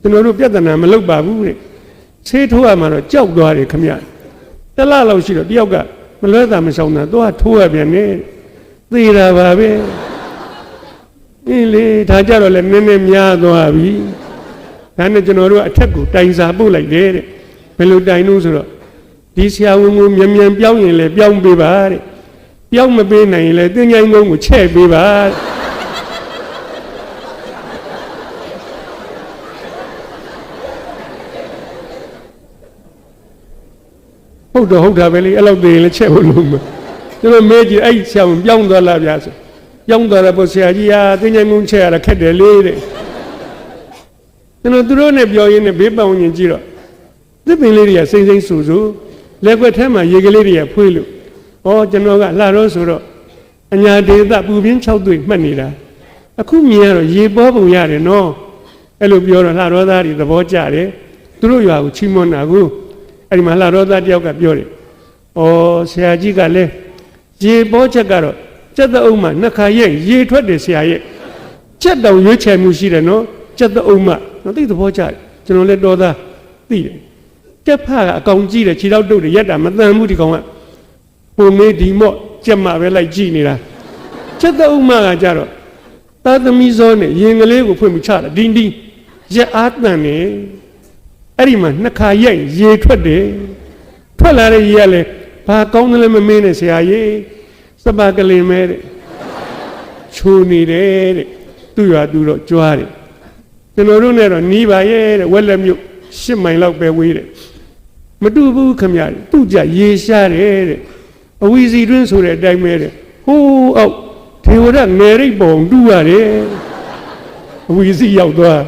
Speaker 1: ကျွန်တော်တို့ပြဿနာမလုပ်ပါဘူးတဲ့ဆေးထိုးရမှာတော့ကြောက်သွားတယ်ခမရတလလောက်ရှိတော့တယောက်ကမလွဲတာမဆောင်တာသွားထိုးရပြန်နေသေတာပါပဲအေးလေဒါကြတော့လည်းနည်းနည်းများသွားပြီဒါနဲ့ကျွန်တော်တို့အထက်ကိုတိုင်စာပို့လိုက်တယ်တဲ့ဘယ်လိုတိုင်လို့ဆိုတော့ဒီဆရာဝန်ကိုမြန်မြန်ပြောင်းရင်လည်းပြောင်းပေးပါတဲ့ပြောင်းမပေးနိုင်ရင်လည်းသင်္ချိုင်းကုန်းကိုချဲ့ပေးပါဟုတ်တော့ဟုတ်တာပဲလေအဲ့လောက်သေးရင်လည်းချဲ့ဖို့လို့မကျွန်တော်မေးကြည့်အဲ့ဆရာဝန်ပြောင်းသွားလားဗျာဆိုပြောင်းသွားတဲ့ပုဆရာကြီးဟာသင်္ချိုင်းကုန်းချဲ့ရတာခက်တယ်လေတဲ့ကျွန်တော်သူတို့နဲ့ပြောရင်းနဲ့ဘေးပတ်ဝန်းကျင်ကြည့်တော့သစ်ပင်လေးတွေကစိမ့်စိမ့်ဆူဆူလက်ွက်ထဲမှာရေကလေးတွေကဖွေးလို့ဩကျွန်တော်ကလှတော့ဆိုတော့အညာဒေသပူပြင်း6တွေ့မှတ်နေတာအခုမြင်ရတော့ရေပေါ်ပုံရတယ်နော်အဲ့လိုပြောတော့လှတော့သားတွေသဘောကျတယ်သူတို့ရွာကိုချီးမွမ်းတာကိုအဲ့ဒီမှာလှတော့သားတယောက်ကပြောတယ်ဩဆရာကြီးကလည်းရေပေါ်ချက်ကတော့စက်တအုံမှနှစ်ခါရဲ့ရေထွက်တယ်ဆရာရဲ့ချက်တောင်ရွေးချယ်မှုရှိတယ်နော်စက်တအုံမှနော်သိသဘောကျတယ်ကျွန်တော်လည်းတော်သားသိတယ်တက်ဖကအကောင်ကြည့်တယ်ခြေထောက်တုပ်တယ်ရက်တာမတန်ဘူးဒီကောင်ကပုံမေးဒီမော့ကြက်မှပဲလိုက်ကြည့်နေတာချက်တအုံမှကကြတော့သာသမီစောနဲ့ရင်ကလေးကိုဖွင့်ပြီးချတာဒင်းဒင်းရက်အားတန်နေအဲ့ဒီမှာနှစ်ခါရိုက်ရေထွက်တယ်ထွက်လာတဲ့ရေကလည်းဘာကောင်းတယ်လဲမမင်းနဲ့ဆရာကြီးစပါကလေးမဲတဲ့ချိုးနေတယ်တဲ့သူ့ရွာသူတော့ကြွားတယ်ကျွန်တော်တို့နဲ့တော့နီးပါရဲ့တဲ့ဝက်လက်မြို့10 မိုင်လောက်ပဲဝေးတယ်မတူဘူးခမရသူ့ကြရေရှားတယ်တဲ့အဝီစီတွင်းဆိုတဲ့အတိုင်းပဲတဲ့ဟိုးအောက်ထေဝရငယ်ရိပ်ပုံတူရတယ်အဝီစီရောက်သွား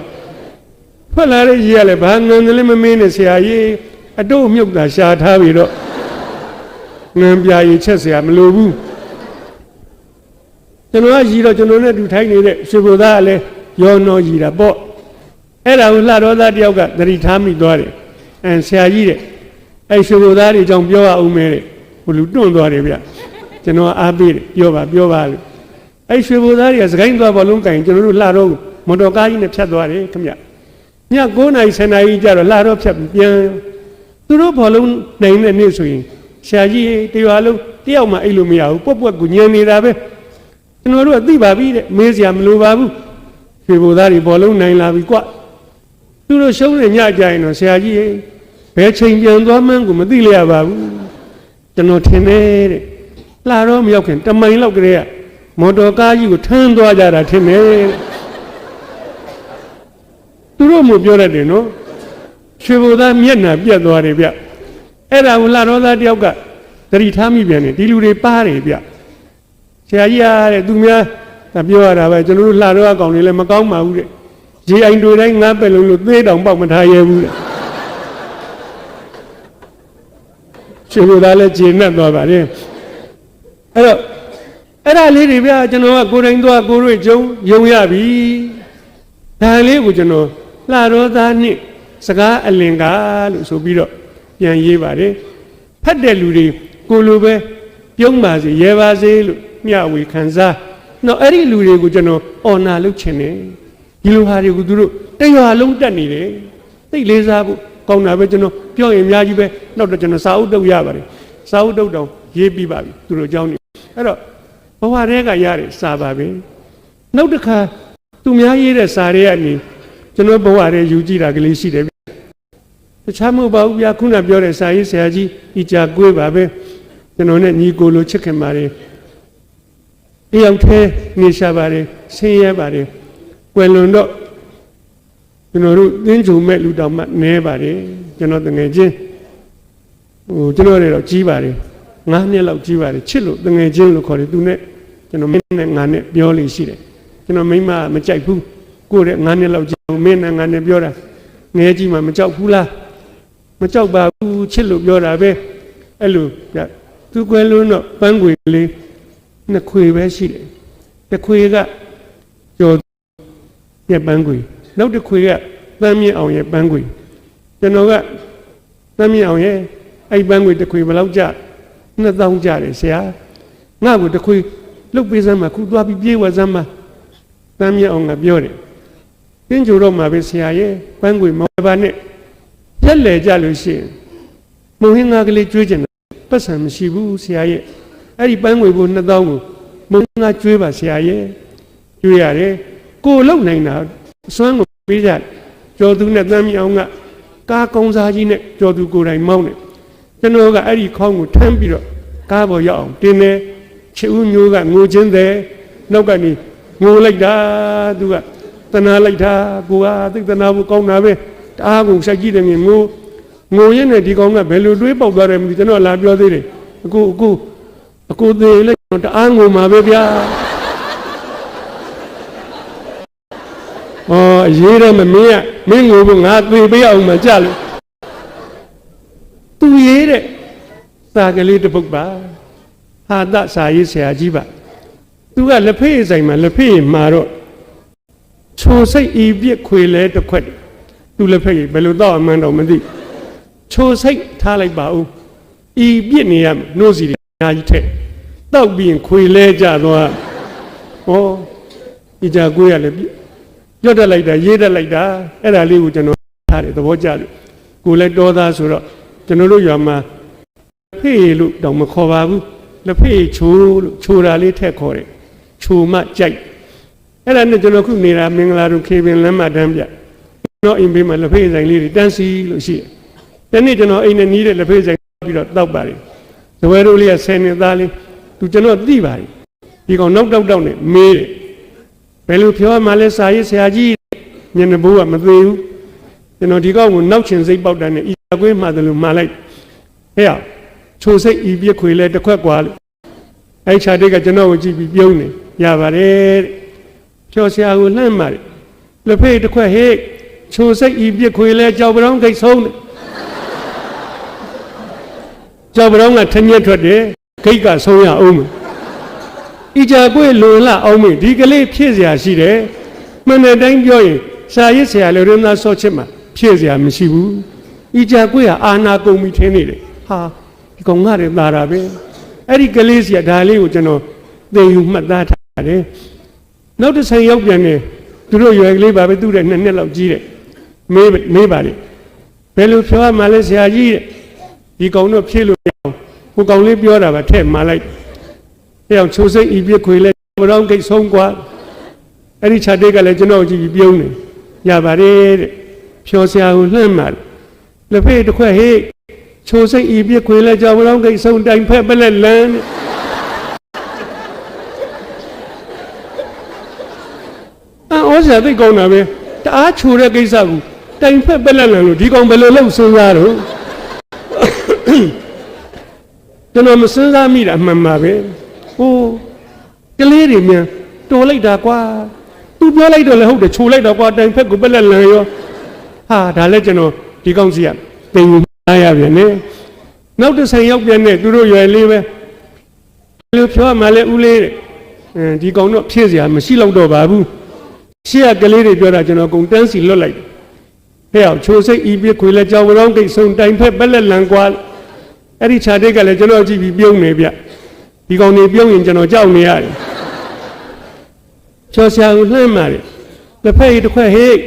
Speaker 1: ထွက်လာတဲ့ရေကလည်းဘာငံတယ်လဲမမင်းနဲ့ဆရာကြီးအတို့မြုပ်တာရှားထားပြီတော့ငံပြာရီချက်ဆရာမလိုဘူးကျွန်တော်ကရီတော့ကျွန်တော်နဲ့တူထိုင်းနေတဲ့ရွှေဘုသားကလည်းရောနောရီတာပေါ့အဲ့ဒါကိုလှတော်သားတယောက်ကသတိထားမိသွားတယ်ဆရာကြီးတဲ့အဲ့ရွှေဘုသားတွေအကြောင်းပြောရအောင်မဲတဲ့ဟိုလူတွန့်သွားတယ်ဗျကျွန်တော်အားပေးတယ်ပြောပါလို့အဲ့ရွှေဘုသားတွေကစကိုင်းသွားဘောလုံးကင်ကျွန်တော်တို့လှတော်မော်တော်ကားကြီးနဲ့ဖြတ်သွားတယ်ခင်ဗျည9 နာရီ10 နာရီကျတော့လှတော်ဖြတ်ပြန်သူတို့ဘောလုံးနိုင်တဲ့နေ့ဆိုရင်ဆရာကြီးတရွာလုံးတယောက်မှအဲ့လိုမရဘူးပွက်ကိုညံနေတာပဲကျွန်တော်တို့ကသိပါပြီတဲ့မေးစရာမလိုပါဘူးရွှေဘုသားတွေဘောလုံးနိုင်လာပြီကွသူတို့ရှုံးနေညကြရင်တော့ဆရာကြီးဘယ်ချိန်ပြန်သွားမှန်းကိုမသိလျက်ပါဘူးကျွန်တော်ထင်တယ်တဲ့လှတော့မရောက်ခင်တမိုင်လောက်ကလေးကမော်တော်ကားကြီးကိုထမ်းသွားကြတာထင်တယ်တဲ့သူတို့မှပြောရတယ်နော်ရွှေဘုသားမျက်နှာပြတ်သွားတယ်ဗျအဲ့ဒါကိုလှတော်သားတယောက်ကသတိထားမိပြန်တယ်ဒီလူတွေပါတယ်ဗျဆရာကြီးအားတဲ့သူများပြောရတာပဲကျွန်တော်တို့လှတော်အကောင်တွေလည်းမကောင်းပါဘူးတဲ့ရေအိမ်တွေတိုင်းငါးပက်လုံးလို့သေးတောင်ပေါက်မထားရဘူးတဲ့ရွှေဘုသားလည်းဂျင်းနဲ့သွားပါလေအဲ့တော့အဲ့ဒါလေးတွေဗျကျွန်တော်ကကိုယ်တိုင်သွားကိုယ်တို့ကြုံယုံရပြီဒါလေးကိုကျွန်တော်လှတော်သားနဲ့စကားအလင်္ကာလို့ဆိုပြီးတော့ပြန်ရေးပါတယ်ဖတ်တဲ့လူတွေကိုလိုပဲပြုံးပါစေရဲပါစေလို့မျှဝေခံစားတော့အဲ့ဒီလူတွေကိုကျွန်တော်အော်နာလုပ်ချင်တယ်ဒီလိုဟာတွေကိုသူတို့တရွာလုံးတက်နေတယ်သိလေးစားဖို့ကောင်းတာပဲကျွန်တော်ပြောရင်အများကြီးပဲနောက်တော့ကျွန်တော်စာအုပ်တုပ်ရပါတယ်စာအုပ်တုပ်တောင်ရေးပြီးပါပြီသူတို့အကြောင်းနေအဲ့တော့ဘဝတည်းကရတဲ့စာပါပဲနောက်တစ်ခါသူများရေးတဲ့စာတွေကနေကျွန်တော်ဘဝတည်းယူကြည့်တာကလေးရှိတယ်တခြားမဟုတ်ပါဘူးဗျာခုနပြောတဲ့စာရေးဆရာကြီးဤကြကွေးပါပဲကျွန်တော်နဲ့ညီကိုလိုချစ်ခင်ပါတယ်တယောက်တည်းနေရှာပါတယ်ဆင်းရဲပါတယ်ကွယ်လွန်တော့ကျွန်တော်တို့သင်္ကြန်မဲ့လူတောင်မှနဲပါတယ်ကျွန်တော်တငယ်ချင်းကျွန်တော်တွေတော့ကြီးပါတယ်9 နှစ်လောက်ကြီးပါတယ်ချစ်လို့တငယ်ချင်းလို့ခေါ်တယ်သူနဲ့ကျွန်တော်မင်းနဲ့ငါနဲ့ပြောလို့ရှိတယ်ကျွန်တော်မိမမကြိုက်ဘူးကိုယ့်ရဲ့9 နှစ်လောက်ကြီးမင်းနဲ့ငါနဲ့ပြောတာငယ်ကြီးမှမကြောက်ဘူးလားမကြောက်ပါဘူးချစ်လို့ပြောတာပဲအဲ့လိုသူကွယ်လွန်းတော့ပန်းခွေလေး2 ခွေပဲရှိတယ်တစ်ခွေကကျော်ရဲ့ပန်းခွေနောက်တစ်ခွေကသမ်းမြင့်အောင်ရဲ့ပန်းခွေကျွန်တော်ကသမ်းမြင့်အောင်ရဲ့အဲ့ပန်းခွေတစ်ခွေဘယ်လောက်ကြ 2000ကြတယ်ဆရာငါ့ကိုတခွေလုတ်ပေးစမ်းမှာခုသွားပြီးပြေးဝစမ်းမှာတမ်းမြအောင်ငါပြောတယ်ပြင်းကြိုတော့မှာပဲဆရာရဲ့ပန်းကွေမဝယ်ပါနဲ့ရက်လေကြလို့ရှိရင်မုံဟင်းငါကလေးကျွေးကျင်တယ်ပတ်စံမရှိဘူးဆရာရဲ့အဲ့ဒီပန်းကွေဖို့2000ကိုမုံငါကျွေးပါဆရာရဲ့ကျွေးရတယ်ကိုလုံနိုင်တာစွမ်းကိုပေးကြကျော်သူနဲ့တမ်းမြအောင်ကကားကုန်းစားကြီးနဲ့ကျော်သူကိုယ်တိုင်မောင်းတယ်ကျွန်တော်ကအဲ့ဒီခေါင်းကိုထမ်းပြီးတော့ကားပေါ်ရောက်အောင်တင်းတယ်ချစ်ဦးမျိုးကငိုချင်းတယ်နောက်ကနေငိုလိုက်တာသူကတနာလိုက်တာကိုကသိတနာဘူးကောင်းတာပဲတအားကုန်စိုက်ကြည့်တယ်မြင်ငိုရင်းနဲ့ဒီကောင်ကဘယ်လိုတွေးပေါက်သွားတယ်မသိကျွန်တော်လာပြောသေးတယ်အခုသေးလိုက်တအားငိုမှာပဲဗျာရေးတယ်မင်းငိုဖို့ငါသေပေးအောင်မကြလို့သူရေးတဲ့စာကလေးတစ်ပုဒ်ပါဟာတစာရေးဆရာကြီးပါသူကလက်ဖေးဆိုင်မှာလက်ဖေးမှာတော့ချိုစိတ်ဤပြစ်ခွေလဲတစ်ခွက်သူလက်ဖေးဘယ်လိုတော့အမှန်းတော့မသိချိုစိတ်ထားလိုက်ပါဦးဤပြစ်နေရနှိုးစီအများကြီးထက်တောက်ပြီးရင်ခွေလဲကြသွားဒီကြကိုရလည်းပြောတတ်လိုက်တာရေးတတ်လိုက်တာအဲ့ဒါလေးကိုကျွန်တော်ထားတယ်သဘောကျလို့ကိုလည်းတော်သားဆိုတော့ကျွန်တော်တို့ရွာမှာဖေးလို့တောင်မခေါ်ပါဘူးလက်ဖေးချိုးလို့ချိုးတာလေးထက်ခေါ်တယ်ချိုမှကြိုက်အဲ့ဒါနဲ့ကျွန်တော်ခုနေတာမင်္ဂလာတို့ခေပင်လမ်းမတန်းပြကျွန်တော်အိမ်ဘေးမှာလက်ဖေးဆိုင်လေးတွေတန်းစီလို့ရှိတယ်ဒီနေ့ကျွန်တော်အိမ်နဲ့နီးတဲ့လက်ဖေးဆိုင်ပြီးတော့တောက်ပါတယ်ဇဝဲတို့လေးက10နှစ်သားလေးသူကျွန်တော်သိပါတယ်ဒီကောင်နောက်တောက်နဲ့မေးတယ်ဘယ်လိုပြောမှလဲစာရေးဆရာကြီးမျက်နှာဘိုးကမသေးဘူးကျွန်တော်ဒီကောင်ကိုနောက်ချင်စိတ်ပေါက်တာနဲ့ဤကွေးမှတယ်လို့မှာလိုက်ဟဲ့ချိုစိတ်ဤပြစ်ခွေလဲတစ်ခွက်กว่าလို့အဲ့ခြာတိတ်ကကျွန်တော်ကိုကြည့်ပြီးပြုံးနေရပါတယ်ဖြောဆရာကိုလှမ်းပါတယ်လက်ဖေးတစ်ခွက်ဟဲ့ချိုစိတ်ဤပြစ်ခွေလဲကြောက်ပရောင်းခိတ်ဆုံးတယ်ကြောက်ပရောင်းကထညက်ထွက်တယ်ခိတ်ကဆုံးရအောင်ဤကြကွေးလွန်လာအောင်မင်းဒီကလေးဖြည့်စရာရှိတယ်မှန်တဲ့တိုင်းပြောရင်စာရေးဆရာလည်းရင်းသားဆော့ချစ်မှာဖြည့်စရာမရှိဘူးဤကြကွေးကအာနာကုန်ပြီထင်းနေတယ်ဟာဒီကောင်ငါတွေသာတာပဲအဲ့ဒီကလေးစီကဒါလေးကိုကျွန်တော်သင်ယူမှတ်သားထားတယ်နောက်တစ်ဆိုင်ရောက်ပြန်တယ်သူတို့ရွယ်ကလေးပါပဲသူ့တဲ့2နှစ်လောက်ကြီးတယ်မေးပါလေဘယ်လိုပြောရမှလဲဆရာကြီးတဲ့ဒီကောင်တော့ဖြည့်လို့ရအောင်ဟိုကောင်လေးပြောတာပါထည့်မှလိုက်အဲ့အောင်ချိုးစိတ်ဤပြစ်ခွေလဲဘရောင်းကိတ်ဆုံးกว่าအဲ့ဒီခြာတိတ်ကလည်းကျွန်တော်ကြည့်ပြီးပြုံးနေရပါတယ်တဲ့ဖြောဆရာကိုလှမ်းမှလက်ဖေးတစ်ခွက်ဟေးချိုးစိတ်ဤပြစ်ခွေလဲကြောင်ဘရောင်းကိတ်ဆုံးတိုင်ဖက်ပလက်လန်းဩဆရာသိကောင်းတာပဲတအားချိုတဲ့ကိစ္စကိုတိုင်ဖက်ပလက်လန်းလို့ဒီကောင်ဘယ်လိုလုပ်စဉ်းစားတော့ကျွန်တော်မစဉ်းစားမိတာအမှန်ပါပဲကလေးတွေမြန်တော်လိုက်တာကွာသူပြောလိုက်တော့လည်းဟုတ်တယ်ချိုလိုက်တော့ကွာတိုင်ဖက်ကိုပက်လက်လန်ရောဟာဒါလည်းကျွန်တော်ဒီကောင်းစီကတင်ယူအားရပြန်နေနောက်တစ်ဆိုင်ရောက်ပြန်နေသူတို့ရွယ်လေးပဲလူပြောမှလည်းဦးလေးဒီကောင်တော့ဖြည့်စရာမရှိတော့တော့ပါဘူးရှေ့ကကလေးတွေပြောတာကျွန်တော်ကုန်တန်းစီလွတ်လိုက်ဟဲ့အောင်ချိုစိတ်ဤပြခွေလဲကြောင်ရောင်းကိတ်ဆုံးတိုင်ဖက်ပက်လက်လန်ကွာအဲ့ဒီခြာတိတ်ကလည်းကျွန်တော်ကြည့်ပြီးပြုံးနေဗျဒီကောင်တွေပြုံးရင်ကျွန်တော်ကြောက်နေရတယ်ချောဆရာကိုလှမ်းပါတယ်လက်ဖက်ရည်တစ်ခွက်ဟေး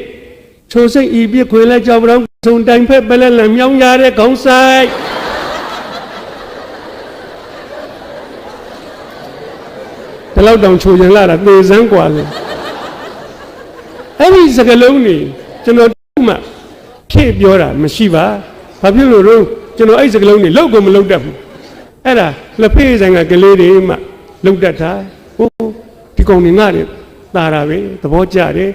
Speaker 1: ချိုစိတ်ဤပြခွေလဲကြောက်ပြောင်းဆုံးတိုင်ဖက်ပလက်လန်မြောင်းရတဲ့ခေါင်းဆိုင်ဒီလောက်တောင်ချိုရင်လာတာသေစမ်းกว่าလေအဲ့ဒီစကလုံးနေကျွန်တော်မှဖြည့်ပြောတာမရှိပါဘာဖြစ်လို့တော့ကျွန်တော်အဲ့စကလုံးနေလောက်ကိုမလောက်တတ်ဘူးအဲ့ဒါလက်ဖေးဆိုင်ကကလေးတွေမှလောက်တတ်တာဒီကောင်နေငါတွေသာတာပဲသဘောကျတယ်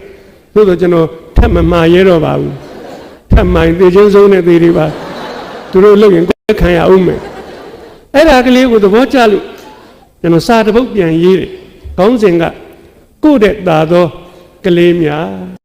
Speaker 1: သို့တော့ကျွန်တော်ထပ်မမှားရဲတော့ပါဘူးထပ်မှန်သေချင်းဆုံးတဲ့သေတွေပါသူတို့လောက်ရင်ခံရအောင်မယ်အဲ့ဒါကလေးကိုသဘောကျလို့ကျွန်တော်စာတစ်ပုဒ်ပြန်ရေးတယ်ခေါင်းစဉ်ကကိုယ့်တဲ့သာသောကလေးများ